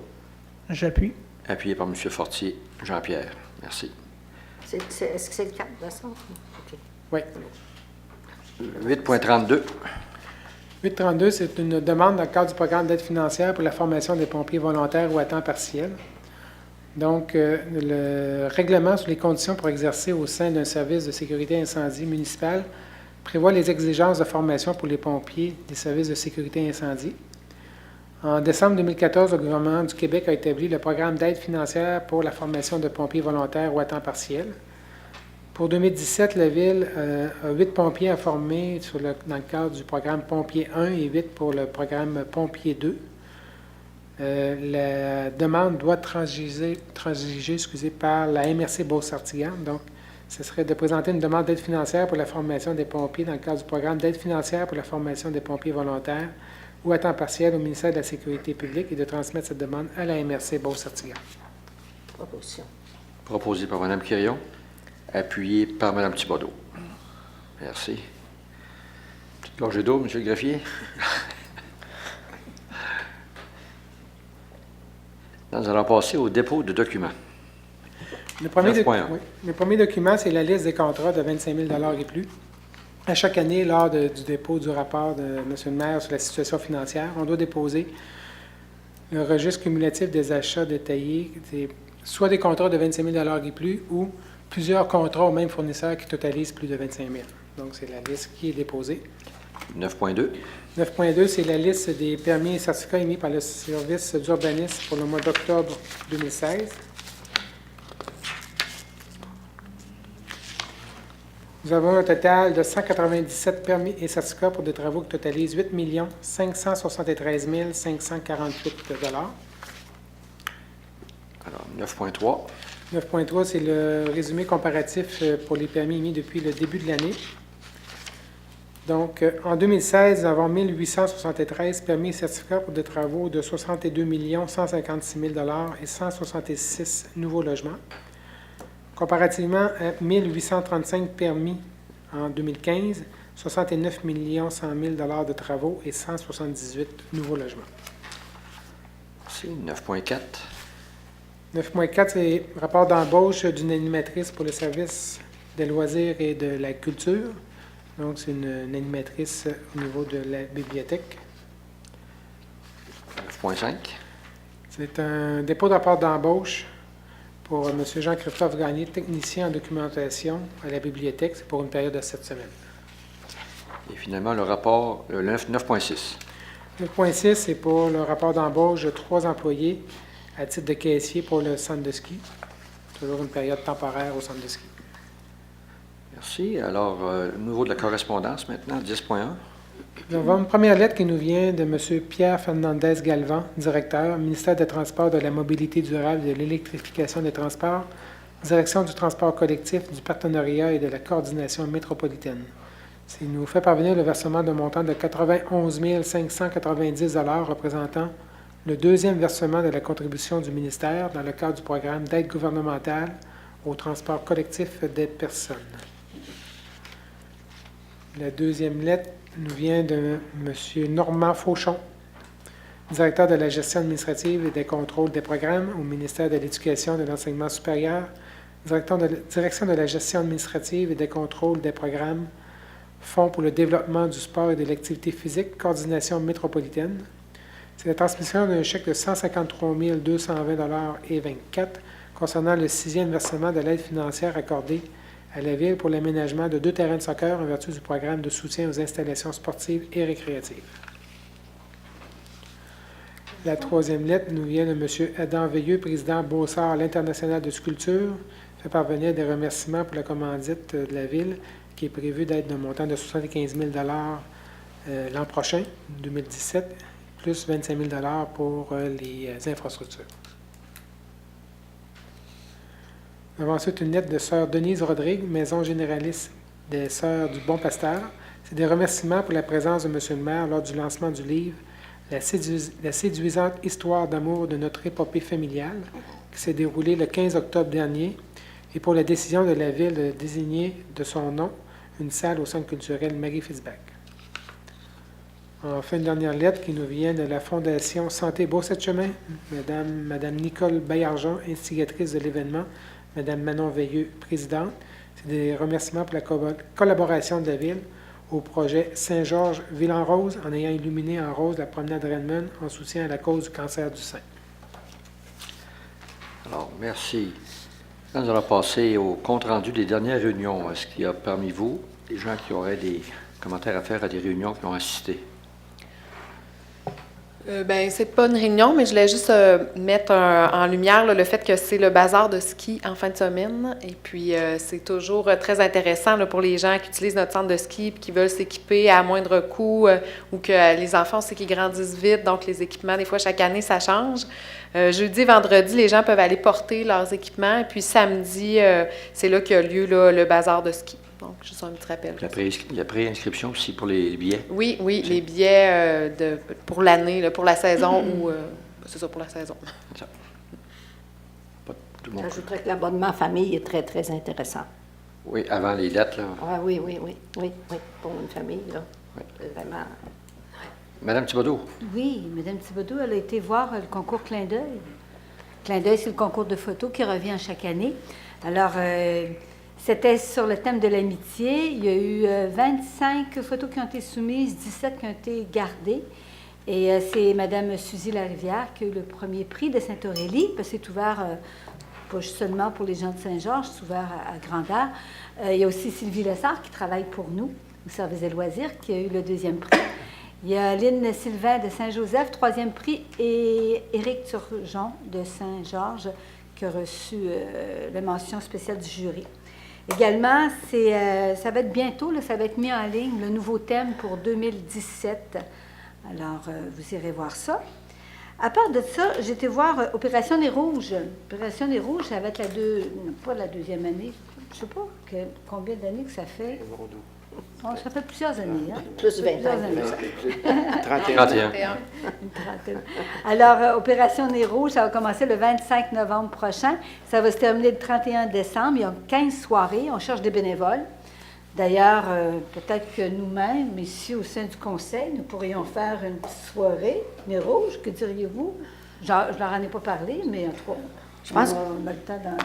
J'appuie. appuyé par M. Fortier. Jean-Pierre, merci. Est-ce que c'est le 4 décembre? OK. Oui. 8.32. 832, c'est une demande dans le cadre du programme d'aide financière pour la formation des pompiers volontaires ou à temps partiel. Donc, le règlement sur les conditions pour exercer au sein d'un service de sécurité incendie municipal prévoit les exigences de formation pour les pompiers des services de sécurité incendie. En décembre 2014, le gouvernement du Québec a établi le programme d'aide financière pour la formation de pompiers volontaires ou à temps partiel. Pour 2017, la Ville a 8 pompiers à former dans le cadre du programme Pompier 1 et 8 pour le programme Pompier 2. La demande doit être transigée par la MRC Beauce-Sartiguan. Donc, ce serait de présenter une demande d'aide financière pour la formation des pompiers dans le cadre du programme d'aide financière pour la formation des pompiers volontaires ou à temps partiel au ministère de la Sécurité publique et de transmettre cette demande à la MRC Beauce-Sartiguan. Proposition. Proposé par Mme Quirion, appuyé par Mme Thibodeau. Merci. Petite gorgée d'eau, M. le greffier. Nous allons passer au dépôt de documents. Le premier, 9.1. oui. Le premier document, c'est la liste des contrats de 25 000 et plus. À chaque année, lors du dépôt du rapport de M. le maire sur la situation financière, on doit déposer le registre cumulatif des achats détaillés, soit des contrats de 25 000 et plus ou plusieurs contrats au même fournisseur qui totalisent plus de 25 000. Donc, c'est la liste qui est déposée. 9.2. 9.2, c'est la liste des permis et certificats émis par le service d'urbanisme pour le mois d'octobre 2016. Nous avons un total de 197 permis et certificats pour des travaux qui totalisent 8 573 548 $. Alors, 9.3. 9.3, c'est le résumé comparatif pour les permis émis depuis le début de l'année. Donc, en 2016, nous avons 1 873 permis et certificats pour des travaux de 62 156 000 $ et 166 nouveaux logements. Comparativement à 1 835 permis en 2015, 69 100 000 $ de travaux et 178 nouveaux logements. Merci. 9.4. 9.4, c'est rapport d'embauche d'une animatrice pour le service des loisirs et de la culture. Donc, c'est une animatrice au niveau de la bibliothèque. 9.5. C'est un dépôt de rapport d'embauche pour M. Jean-Christophe Gagné, technicien en documentation à la bibliothèque. C'est pour une période de 7 semaines. Et finalement, le rapport, le 9.6. 9.6, c'est pour le rapport d'embauche de 3 employés à titre de caissier pour le centre de ski. Toujours une période temporaire au centre de ski. Merci. Alors, au niveau de la correspondance maintenant, 10.1. Nous avons une première lettre qui nous vient de M. Pierre Fernandez-Galvan, directeur, ministère des Transports, de la Mobilité durable et de l'électrification des transports, direction du transport collectif, du partenariat et de la coordination métropolitaine. Il nous fait parvenir le versement d'un montant de 91 590 $ représentant le deuxième versement de la contribution du ministère dans le cadre du programme d'aide gouvernementale au transport collectif des personnes. La deuxième lettre nous vient de M. Normand Fauchon, directeur de la gestion administrative et des contrôles des programmes au ministère de l'Éducation et de l'Enseignement supérieur, direction de la gestion administrative et des contrôles des programmes, Fonds pour le développement du sport et de l'activité physique, coordination métropolitaine. C'est la transmission d'un chèque de 153 220 $ et 24 concernant le 6e versement de l'aide financière accordée à la Ville pour l'aménagement de 2 terrains de soccer en vertu du programme de soutien aux installations sportives et récréatives. La troisième lettre nous vient de M. Adam Veilleux, président Beaussart, l'International de sculpture, fait parvenir des remerciements pour la commandite de la Ville qui est prévue d'être d'un montant de 75 000 $ l'an prochain, 2017, plus 25 000 $ pour les infrastructures. Nous avons ensuite une lettre de Sœur Denise Rodrigue, Maison généraliste des Sœurs du Bon Pasteur. C'est des remerciements pour la présence de M. le maire lors du lancement du livre La séduisante histoire d'amour de notre épopée familiale, qui s'est déroulée le 15 octobre dernier, et pour la décision de la Ville de désigner de son nom une salle au Centre culturel Marie-Fitzbach. Enfin, une dernière lettre qui nous vient de la Fondation Santé Beau-Sept-Chemin, Madame Nicole Baillargeon, instigatrice de l'événement, Madame Manon Veilleux, présidente. C'est des remerciements pour la collaboration de la Ville au projet Saint-Georges Ville en Rose, en ayant illuminé en rose la promenade Redmond en soutien à la cause du cancer du sein. Alors, merci. Là, nous allons passer au compte-rendu des dernières réunions. Est-ce qu'il y a parmi vous des gens qui auraient des commentaires à faire à des réunions qui ont assisté? Ben, c'est pas une réunion, mais je voulais juste mettre en lumière là, le fait que c'est le bazar de ski en fin de semaine. Et puis, c'est toujours très intéressant là, pour les gens qui utilisent notre centre de ski et qui veulent s'équiper à moindre coût ou que les enfants, c'est qu'ils grandissent vite. Donc, les équipements, des fois, chaque année, ça change. Jeudi, vendredi, les gens peuvent aller porter leurs équipements. Et puis, samedi, c'est là qu'il y a lieu là, le bazar de ski. Donc, juste un petit rappel. Il y a préinscription aussi pour les billets? Oui, les billets pour l'année, là, pour la saison ou... c'est ça, pour la saison. Ça. Pas tout le monde. J'ajouterais que l'abonnement famille est très, très intéressant. Oui, avant les dates, là. Ah, oui, pour une famille, là. Oui. C'est vraiment... Madame Thibodeau? Oui, Mme Thibodeau, elle a été voir le concours Clin d'œil. Clin d'œil, c'est le concours de photos qui revient chaque année. Alors, c'était sur le thème de l'amitié. Il y a eu 25 photos qui ont été soumises, 17 qui ont été gardées. Et c'est Mme Suzy Larivière qui a eu le premier prix de Saint-Aurélie, parce que c'est ouvert pas seulement pour les gens de Saint-Georges, c'est ouvert à grandeur. Il y a aussi Sylvie Lessard qui travaille pour nous, au service des loisirs, qui a eu le deuxième prix. Il y a Lynn Sylvain de Saint-Joseph, troisième prix, et Éric Turgeon de Saint-Georges qui a reçu la mention spéciale du jury. Également, ça va être bientôt, là, ça va être mis en ligne, le nouveau thème pour 2017. Alors, vous irez voir ça. À part de ça, j'ai été voir Opération Nez Rouge. Opération Nez Rouge, ça va être pas la deuxième année, je ne sais pas combien d'années que ça fait. Oh, ça fait plusieurs années. Hein? Plus de 20 ans. 31. Une trentaine. Alors, Opération Nez Rouge, ça va commencer le 25 novembre prochain. Ça va se terminer le 31 décembre. Il y a 15 soirées. On cherche des bénévoles. D'ailleurs, peut-être que nous-mêmes, ici au sein du conseil, nous pourrions faire une petite soirée Nez Rouge. Que diriez-vous? Je ne leur en ai pas parlé, mais en tout cas, Je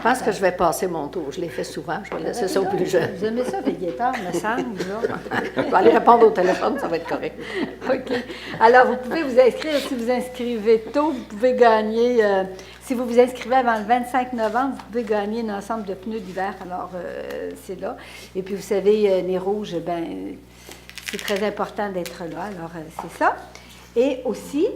pense que je vais passer mon tour. Je l'ai fait souvent. Je vais laisser ça aux plus jeunes. Vous aimez ça, veiller tard, me semble, là? Je vais aller répondre au téléphone, ça va être correct. OK. Alors, vous pouvez vous inscrire. Si vous inscrivez tôt, vous pouvez gagner... si vous vous inscrivez avant le 25 novembre, vous pouvez gagner un ensemble de pneus d'hiver. Alors, c'est là. Et puis, vous savez, Nez Rouge, ben, c'est très important d'être là. Alors, c'est ça. Et aussi,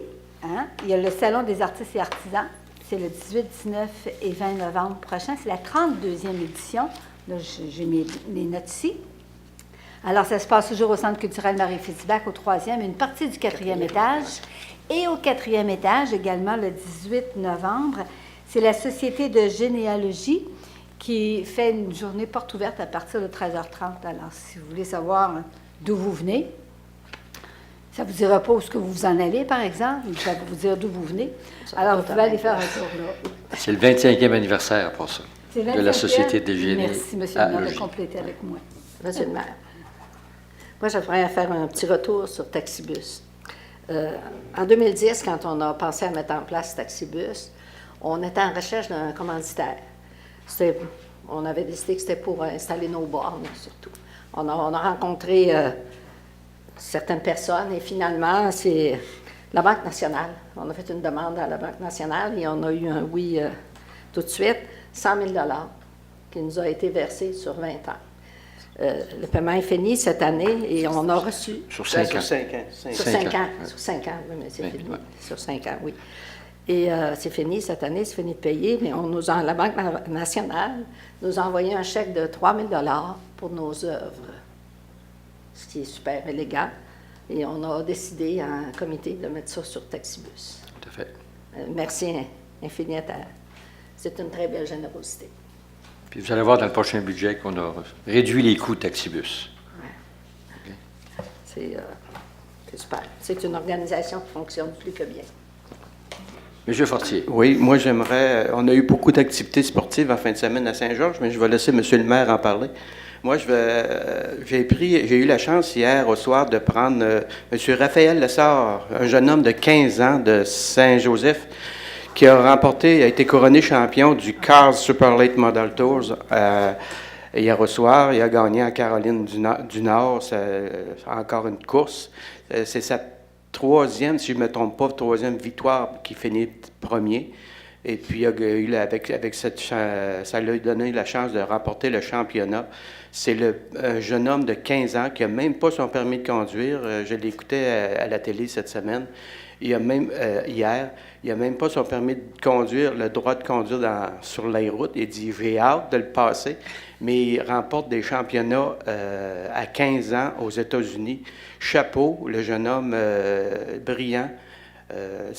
hein, il y a le Salon des artistes et artisans. C'est le 18, 19 et 20 novembre prochain. C'est la 32e édition. Là, j'ai mes notes ici. Alors, ça se passe toujours au Centre culturel Marie-Fitzbach, au 3e, une partie du 4e étage. Et au 4e étage, également, le 18 novembre, c'est la Société de généalogie qui fait une journée porte ouverte à partir de 13h30. Alors, si vous voulez savoir d'où vous venez, ça ne vous dira pas où est-ce que vous en allez, par exemple, ça va vous dire d'où vous venez. Alors, vous pouvez aller faire un tour là. C'est le 25e anniversaire pour ça, C'est de la Société des Merci, monsieur le maire, de compléter avec moi. Monsieur le maire. Moi, j'aimerais faire un petit retour sur Taxibus. En 2010, quand on a pensé à mettre en place Taxibus, on était en recherche d'un commanditaire. On avait décidé que c'était pour installer nos bornes, surtout. On a rencontré certaines personnes et finalement, c'est la Banque nationale. On a fait une demande à la Banque nationale et on a eu un oui tout de suite, 100 000 qui nous a été versé sur 20 ans. Le paiement est fini cette année et on a reçu... Sur 5 ans. Sur 5 ans. Sur 5 ans, oui, mais c'est fini. Ouais. Sur 5 ans, oui. Et c'est fini cette année, c'est fini de payer, mais la Banque nationale nous a envoyé un chèque de 3 000 pour nos œuvres, ce qui est super élégant. Et on a décidé en comité de mettre ça sur Taxibus. Tout à fait. Merci infiniment. C'est une très belle générosité. Puis vous allez voir dans le prochain budget qu'on a réduit les coûts de Taxibus. Ouais. Okay. C'est super. C'est une organisation qui fonctionne plus que bien. Monsieur Fortier. Oui, moi j'aimerais... On a eu beaucoup d'activités sportives en fin de semaine à Saint-Georges, mais je vais laisser M. le maire en parler. Moi, j'ai eu la chance hier au soir de prendre M. Raphaël Lessard, un jeune homme de 15 ans de Saint-Joseph, qui a été couronné champion du Cars Super Late Model Tours hier au soir. Il a gagné à Caroline du Nord. C'est encore une course. C'est sa troisième, si je ne me trompe pas, troisième victoire qui finit premier. Et puis, il a eu, avec ça lui a donné la chance de remporter le championnat. C'est un jeune homme de 15 ans qui n'a même pas son permis de conduire. Je l'écoutais à la télé cette semaine. Il a même, hier, il n'a même pas son permis de conduire, le droit de conduire sur les routes. Il dit, j'ai hâte de le passer. Mais il remporte des championnats à 15 ans aux États-Unis. Chapeau, le jeune homme brillant.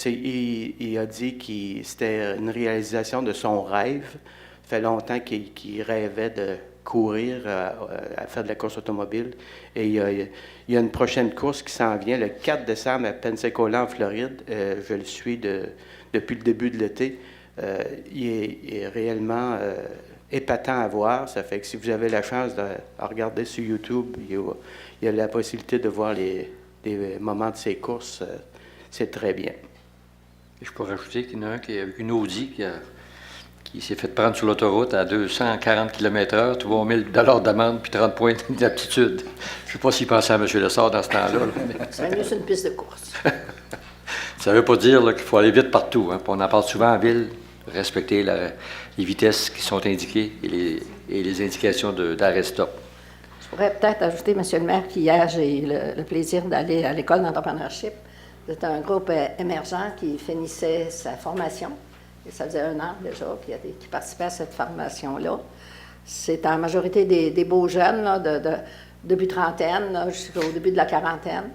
Il a dit que c'était une réalisation de son rêve. Ça fait longtemps qu'il rêvait de courir, à faire de la course automobile. Et il y a une prochaine course qui s'en vient le 4 décembre à Pensacola, en Floride. Je le suis depuis le début de l'été. Il est réellement épatant à voir. Ça fait que si vous avez la chance de regarder sur YouTube, il y a la possibilité de voir les moments de ces courses. C'est très bien. Et je pourrais rajouter qu'il y en a un qui est avec une Audi qui s'est fait prendre sur l'autoroute à 240 km/h, 3 000 $ d'amende puis 30 points d'aptitude. Je ne sais pas s'il pensait à M. Lessard dans ce temps-là. C'est mieux sur une piste de course. Ça ne veut pas dire qu'il faut aller vite partout. Hein. On en parle souvent en ville, respecter les vitesses qui sont indiquées et les indications d'arrêt-stop. Je pourrais peut-être ajouter, M. le maire, qu'hier, j'ai eu le plaisir d'aller à l'école d'entrepreneurship. C'est un groupe émergent qui finissait sa formation. Et ça faisait 1 an déjà qui participait à cette formation-là. C'est en majorité des beaux jeunes, là, début trentaine jusqu'au début de la quarantaine.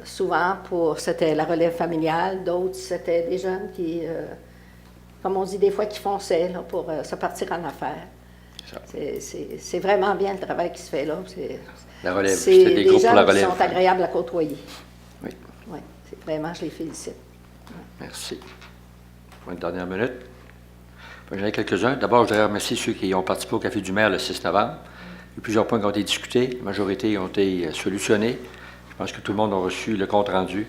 Souvent, c'était la relève familiale. D'autres, c'était des jeunes qui, comme on dit des fois, qui fonçaient là, pour se partir en affaires. C'est vraiment bien le travail qui se fait là. La relève, c'est des groupes pour la relève. Qui sont agréables à côtoyer. Oui. Oui, vraiment, je les félicite. Merci. Pour une dernière minute. J'en ai quelques-uns. D'abord, je voudrais remercier ceux qui ont participé au Café du maire le 6 novembre. Il y a plusieurs points qui ont été discutés. La majorité ont été solutionnés. Je pense que tout le monde a reçu le compte-rendu.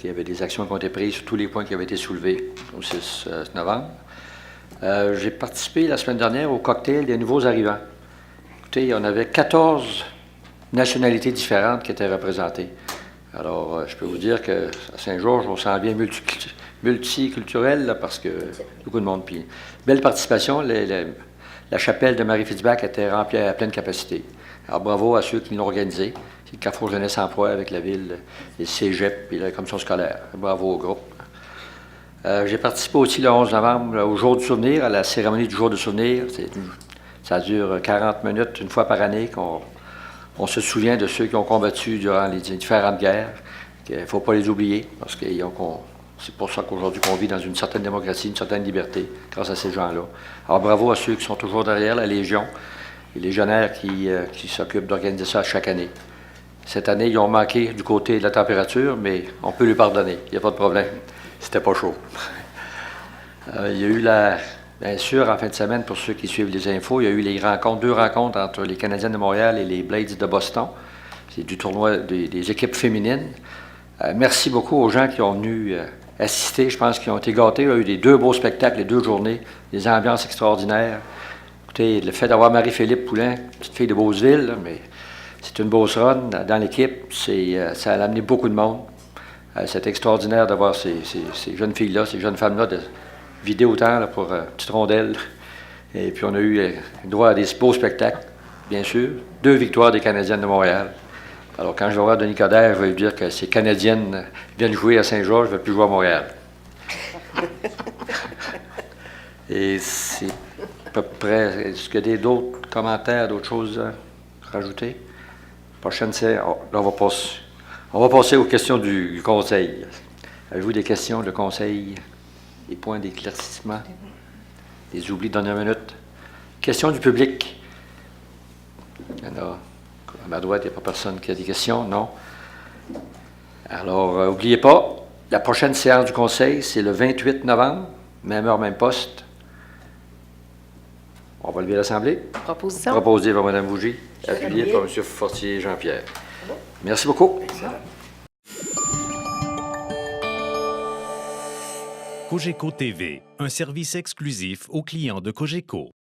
Il y avait des actions qui ont été prises sur tous les points qui avaient été soulevés au 6 novembre. J'ai participé la semaine dernière au cocktail des nouveaux arrivants. Écoutez, on avait 14 nationalités différentes qui étaient représentées. Alors, je peux vous dire qu'à Saint-Georges, on s'en vient multiculturel là, parce que beaucoup de monde. Puis, belle participation. La chapelle de Marie-Fitzbach était remplie à pleine capacité. Alors, bravo à ceux qui l'ont organisé. C'est le Carrefour Jeunesse Emploi avec la ville, les cégep et la commission scolaire. Bravo au groupe. J'ai participé aussi le 11 novembre au Jour du souvenir, à la cérémonie du Jour du souvenir. Ça dure 40 minutes, une fois par année, qu'on se souvient de ceux qui ont combattu durant les différentes guerres. Il ne faut pas les oublier, parce que c'est pour ça qu'aujourd'hui qu'on vit dans une certaine démocratie, une certaine liberté, grâce à ces gens-là. Alors bravo à ceux qui sont toujours derrière la Légion, les légionnaires qui s'occupent d'organiser ça chaque année. Cette année, ils ont manqué du côté de la température, mais on peut lui pardonner, il n'y a pas de problème. C'était pas chaud. Il y a eu bien sûr, en fin de semaine, pour ceux qui suivent les infos, il y a eu deux rencontres entre les Canadiens de Montréal et les Blades de Boston. C'est du tournoi des équipes féminines. Merci beaucoup aux gens qui ont venu assister. Je pense qu'ils ont été gâtés. Il y a eu des 2 beaux spectacles, les 2 journées, des ambiances extraordinaires. Écoutez, le fait d'avoir Marie-Philippe Poulin, petite fille de Beauceville, mais c'est une Beauce run dans l'équipe. Ça a amené beaucoup de monde. C'est extraordinaire d'avoir ces jeunes filles-là, ces jeunes femmes-là, de vider autant là, pour petite rondelle. Et puis on a eu droit à des beaux spectacles, bien sûr. 2 victoires des Canadiennes de Montréal. Alors quand je vais voir Denis Coderre, je vais lui dire que ces Canadiennes viennent jouer à Saint-Georges, je ne vais plus jouer à Montréal. Et c'est à peu près... Est-ce qu'il y a d'autres commentaires, d'autres choses à rajouter? Prochaine séance, là on va passer aux questions du conseil. Avez-vous des questions, le conseil, des points d'éclaircissement, des oublis de dernière minute? Questions du public. Il y en a. À ma droite, il n'y a pas personne qui a des questions, non? Alors, n'oubliez pas, la prochaine séance du conseil, c'est le 28 novembre, même heure, même poste. On va lever l'Assemblée. Proposition. Proposé par Mme Bougie, appuyé par M. Fortier Jean-Pierre. Merci beaucoup. Cogeco TV, un service exclusif aux clients de Cogeco.